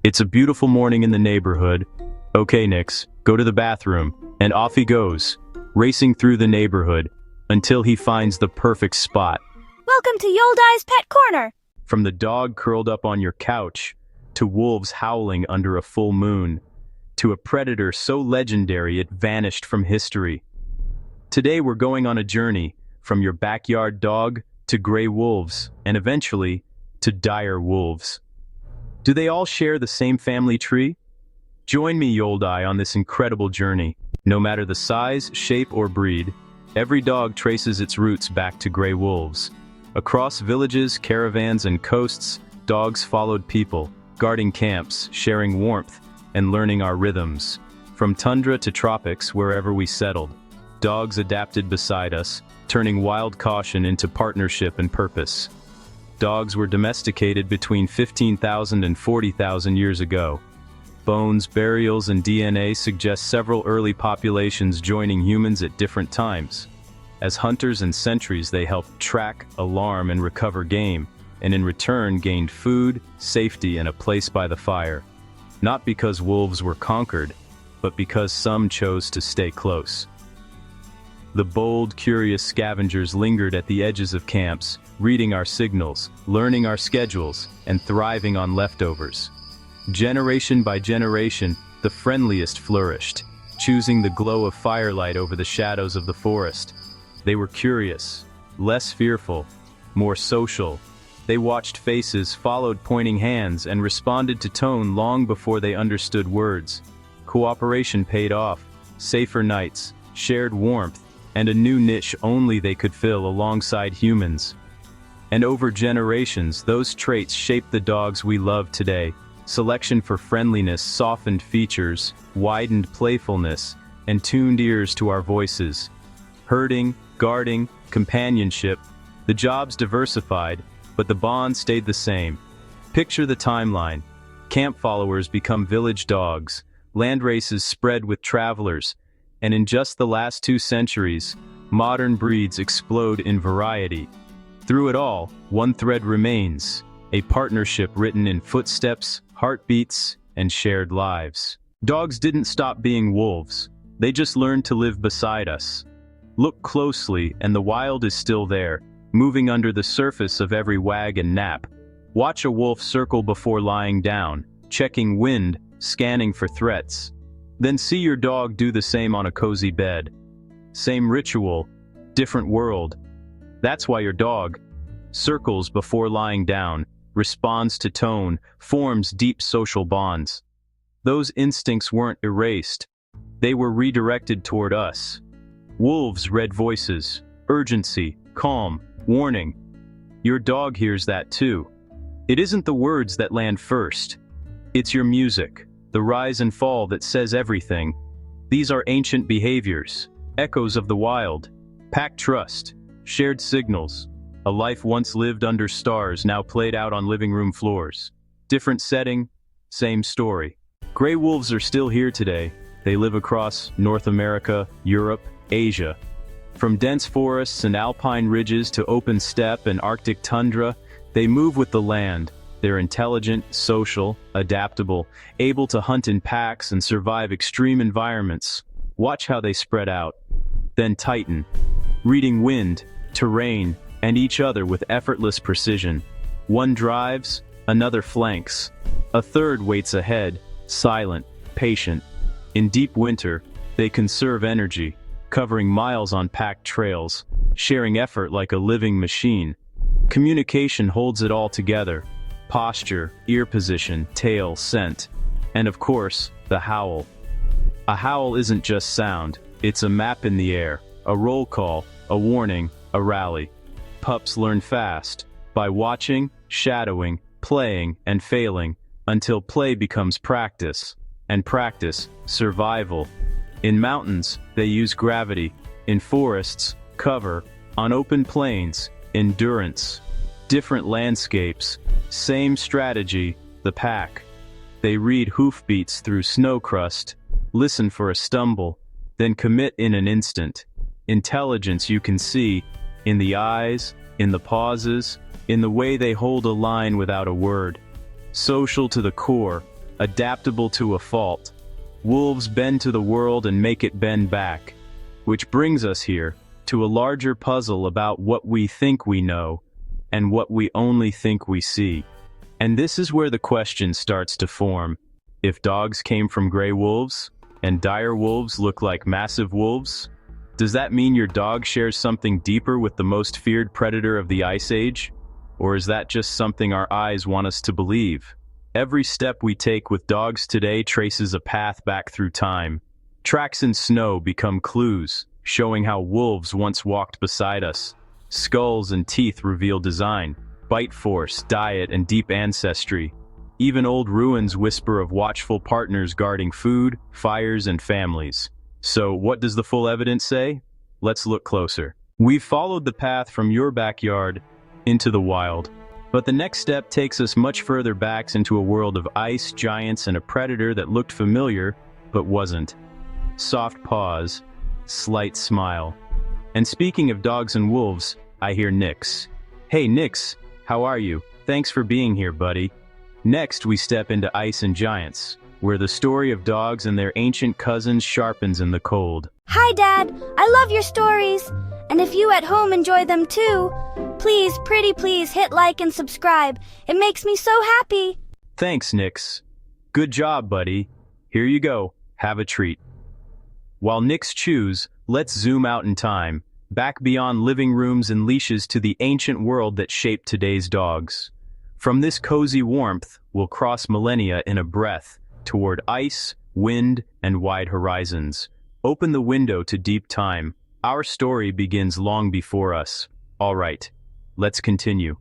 It's a beautiful morning in the neighborhood. Okay, Nix, go to the bathroom. And off he goes, racing through the neighborhood, until he finds the perfect spot. Welcome to Yoldai's Pet Corner. From the dog curled up on your couch, to wolves howling under a full moon, to a predator so legendary it vanished from history. Today we're going on a journey, from your backyard dog, to gray wolves, and eventually, to dire wolves. Do they all share the same family tree? Join me, Yoldai, on this incredible journey. No matter the size, shape, or breed, every dog traces its roots back to gray wolves. Across villages, caravans, and coasts, dogs followed people, guarding camps, sharing warmth, and learning our rhythms. From tundra to tropics, wherever we settled, dogs adapted beside us, turning wild caution into partnership and purpose. Dogs were domesticated between 15,000 and 40,000 years ago. Bones, burials, and DNA suggest several early populations joining humans at different times. As hunters and sentries, they helped track, alarm, and recover game, and in return gained food, safety, and a place by the fire. Not because wolves were conquered, but because some chose to stay close. The bold, curious scavengers lingered at the edges of camps, reading our signals, learning our schedules, and thriving on leftovers. Generation by generation, the friendliest flourished, choosing the glow of firelight over the shadows of the forest. They were curious, less fearful, more social. They watched faces, followed pointing hands, and responded to tone long before they understood words. Cooperation paid off, safer nights, shared warmth, and a new niche only they could fill alongside humans. And over generations, those traits shaped the dogs we love today. Selection for friendliness softened features, widened playfulness, and tuned ears to our voices. Herding, guarding, companionship, the jobs diversified, but the bond stayed the same. Picture the timeline. Camp followers become village dogs, land races spread with travelers, and in just the last 2 centuries, modern breeds explode in variety. Through it all, one thread remains, a partnership written in footsteps, heartbeats, and shared lives. Dogs didn't stop being wolves, they just learned to live beside us. Look closely, and the wild is still there, moving under the surface of every wag and nap. Watch a wolf circle before lying down, checking wind, scanning for threats. Then see your dog do the same on a cozy bed. Same ritual, different world. That's why your dog circles before lying down, responds to tone, forms deep social bonds. Those instincts weren't erased. They were redirected toward us. Wolves read voices, urgency, calm, warning. Your dog hears that too. It isn't the words that land first. It's your music, the rise and fall that says everything. These are ancient behaviors, echoes of the wild, pack trust, shared signals. A life once lived under stars now played out on living room floors. Different setting, same story. Gray wolves are still here today. They live across North America, Europe, Asia. From dense forests and alpine ridges to open steppe and Arctic tundra, they move with the land. They're intelligent, social, adaptable, able to hunt in packs and survive extreme environments. Watch how they spread out, then tighten, reading wind, terrain, and each other with effortless precision. One drives, another flanks. A third waits ahead, silent, patient. In deep winter, they conserve energy, covering miles on packed trails, sharing effort like a living machine. Communication holds it all together. Posture, ear position, tail, scent, and of course, the howl. A howl isn't just sound, it's a map in the air, a roll call, a warning, a rally. Pups learn fast, by watching, shadowing, playing, and failing, until play becomes practice, and practice, survival. In mountains, they use gravity, in forests, cover, on open plains, endurance. Different landscapes, same strategy, the pack. They read hoofbeats through snow crust, listen for a stumble, then commit in an instant. Intelligence you can see, in the eyes, in the pauses, in the way they hold a line without a word. Social to the core, adaptable to a fault. Wolves bend to the world and make it bend back. Which brings us here, to a larger puzzle about what we think we know, and what we only think we see. And this is where the question starts to form. If dogs came from gray wolves, and dire wolves look like massive wolves, does that mean your dog shares something deeper with the most feared predator of the Ice Age? Or is that just something our eyes want us to believe? Every step we take with dogs today traces a path back through time. Tracks in snow become clues, showing how wolves once walked beside us. Skulls and teeth reveal design, bite force, diet, and deep ancestry. Even old ruins whisper of watchful partners guarding food, fires, and families. So, what does the full evidence say? Let's look closer. We've followed the path from your backyard into the wild. But the next step takes us much further back into a world of ice, giants, and a predator that looked familiar, but wasn't. Soft paws, slight smile. And speaking of dogs and wolves, I hear Nix. Hey Nix, how are you? Thanks for being here, buddy. Next, we step into Ice and Giants, where the story of dogs and their ancient cousins sharpens in the cold. Hi, Dad. I love your stories. And if you at home enjoy them too, please, pretty please hit like and subscribe. It makes me so happy. Thanks, Nix. Good job, buddy. Here you go. Have a treat. While Nix chews, let's zoom out in time, back beyond living rooms and leashes to the ancient world that shaped today's dogs. From this cozy warmth, we'll cross millennia in a breath toward ice, wind, and wide horizons. Open the window to deep time. Our story begins long before us. All right, let's continue.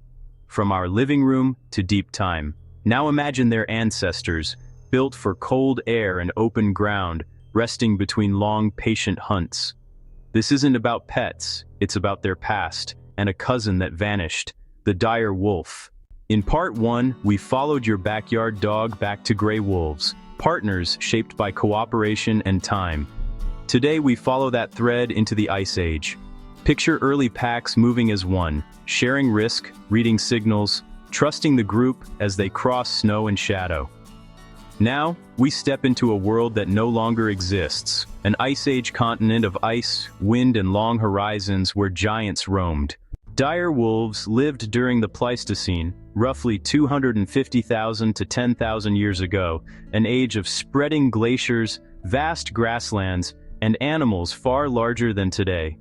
From our living room to deep time. Now imagine their ancestors, built for cold air and open ground, resting between long, patient hunts. This isn't about pets, it's about their past, and a cousin that vanished, the dire wolf. In part 1, we followed your backyard dog back to gray wolves, partners shaped by cooperation and time. Today we follow that thread into the Ice Age. Picture early packs moving as one, sharing risk, reading signals, trusting the group as they cross snow and shadow. Now, we step into a world that no longer exists, an Ice Age continent of ice, wind, and long horizons where giants roamed. Dire wolves lived during the Pleistocene, roughly 250,000 to 10,000 years ago, an age of spreading glaciers, vast grasslands, and animals far larger than today.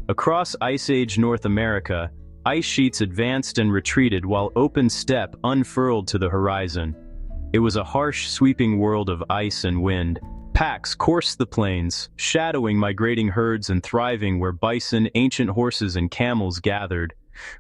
Across Ice Age North America, ice sheets advanced and retreated while open steppe unfurled to the horizon. It was a harsh, sweeping world of ice and wind. Packs coursed the plains, shadowing migrating herds and thriving where bison, ancient horses, and camels gathered,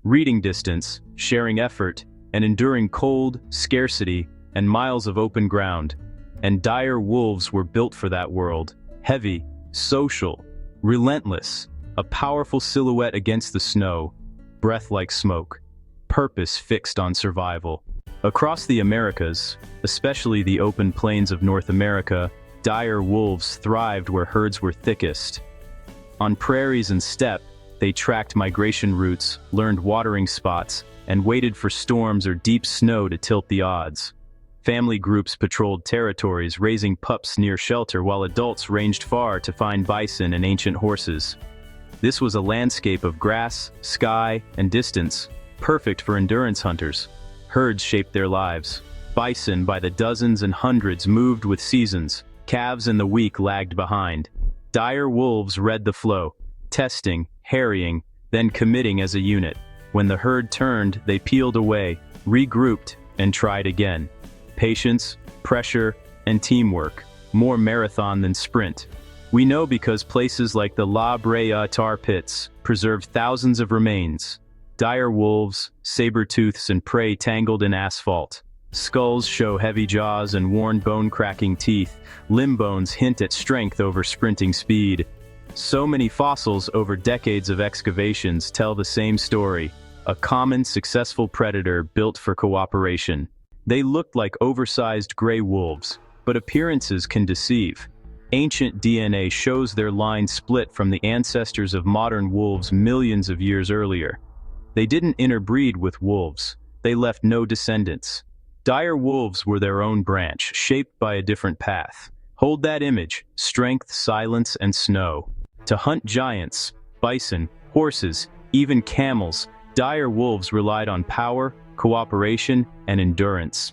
reading distance, sharing effort, and enduring cold, scarcity, and miles of open ground. And dire wolves were built for that world, heavy, social, relentless, a powerful silhouette against the snow, breath like smoke, purpose fixed on survival. Across the Americas, especially the open plains of North America, dire wolves thrived where herds were thickest. On prairies and steppe, they tracked migration routes, learned watering spots, and waited for storms or deep snow to tilt the odds. Family groups patrolled territories, raising pups near shelter while adults ranged far to find bison and ancient horses. This was a landscape of grass, sky, and distance, perfect for endurance hunters. Herds shaped their lives. Bison by the dozens and hundreds moved with seasons. Calves and the weak lagged behind. Dire wolves read the flow, testing, harrying, then committing as a unit. When the herd turned, they peeled away, regrouped, and tried again. Patience, pressure, and teamwork, more marathon than sprint. We know because places like the La Brea tar pits preserved thousands of remains. Dire wolves, saber-tooths, and prey tangled in asphalt. Skulls show heavy jaws and worn bone-cracking teeth. Limb bones hint at strength over sprinting speed. So many fossils over decades of excavations tell the same story. A common, successful predator built for cooperation. They looked like oversized gray wolves, but appearances can deceive. Ancient DNA shows their line split from the ancestors of modern wolves millions of years earlier. They didn't interbreed with wolves. They left no descendants. Dire wolves were their own branch, shaped by a different path. Hold that image: strength, silence, and snow. To hunt giants, bison, horses, even camels, dire wolves relied on power, cooperation, and endurance.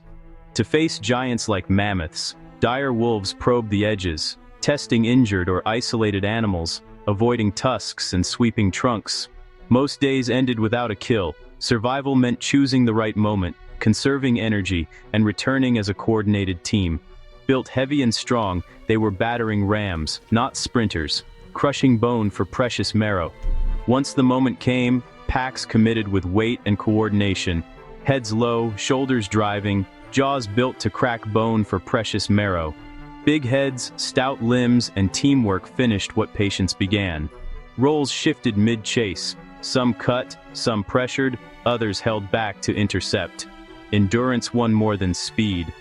To face giants like mammoths, dire wolves probed the edges, testing injured or isolated animals, avoiding tusks and sweeping trunks. Most days ended without a kill. Survival meant choosing the right moment, conserving energy, and returning as a coordinated team. Built heavy and strong, they were battering rams, not sprinters, crushing bone for precious marrow. Once the moment came, packs committed with weight and coordination, heads low, shoulders driving, jaws built to crack bone for precious marrow. Big heads, stout limbs, and teamwork finished what patience began. Roles shifted mid-chase. Some cut, some pressured, others held back to intercept. Endurance won more than speed.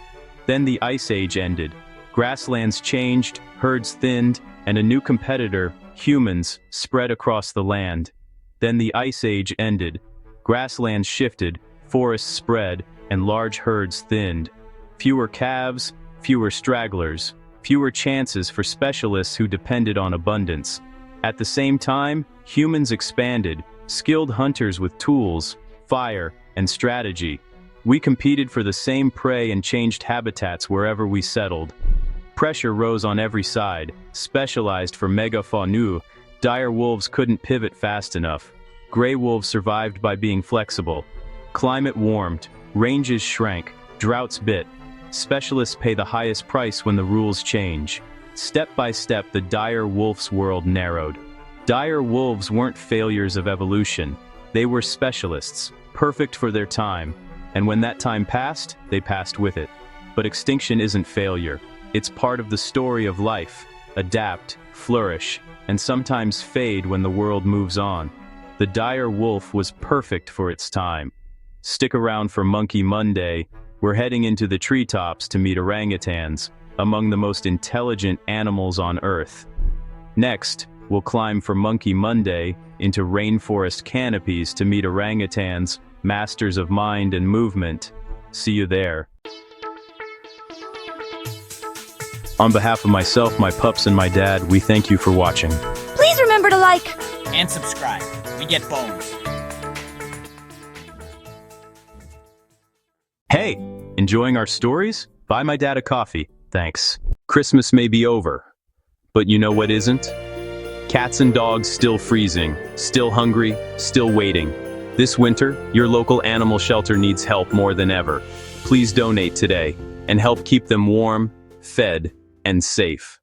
Then the Ice Age ended. Grasslands changed, herds thinned, and a new competitor, humans, spread across the land. Then the Ice Age ended. Grasslands shifted, forests spread, and large herds thinned. Fewer calves, fewer stragglers, fewer chances for specialists who depended on abundance. At the same time, humans expanded, skilled hunters with tools, fire, and strategy. We competed for the same prey and changed habitats wherever we settled. Pressure rose on every side. Specialized for megafauna, dire wolves couldn't pivot fast enough. Gray wolves survived by being flexible. Climate warmed, ranges shrank, droughts bit. Specialists pay the highest price when the rules change. Step by step, the dire wolf's world narrowed. Dire wolves weren't failures of evolution. They were specialists, perfect for their time. And when that time passed, they passed with it. But extinction isn't failure. It's part of the story of life. Adapt, flourish, and sometimes fade when the world moves on. The dire wolf was perfect for its time. Stick around for Monkey Monday. We're heading into the treetops to meet orangutans, among the most intelligent animals on Earth. Next, we'll climb for Monkey Monday into rainforest canopies to meet orangutans, masters of mind and movement. See you there. On behalf of myself, my pups, and my dad, we thank you for watching. Please remember to like and subscribe. We get bones. Hey, enjoying our stories? Buy my dad a coffee, thanks. Christmas may be over, but you know what isn't? Cats and dogs still freezing, still hungry, still waiting. This winter, your local animal shelter needs help more than ever. Please donate today and help keep them warm, fed, and safe.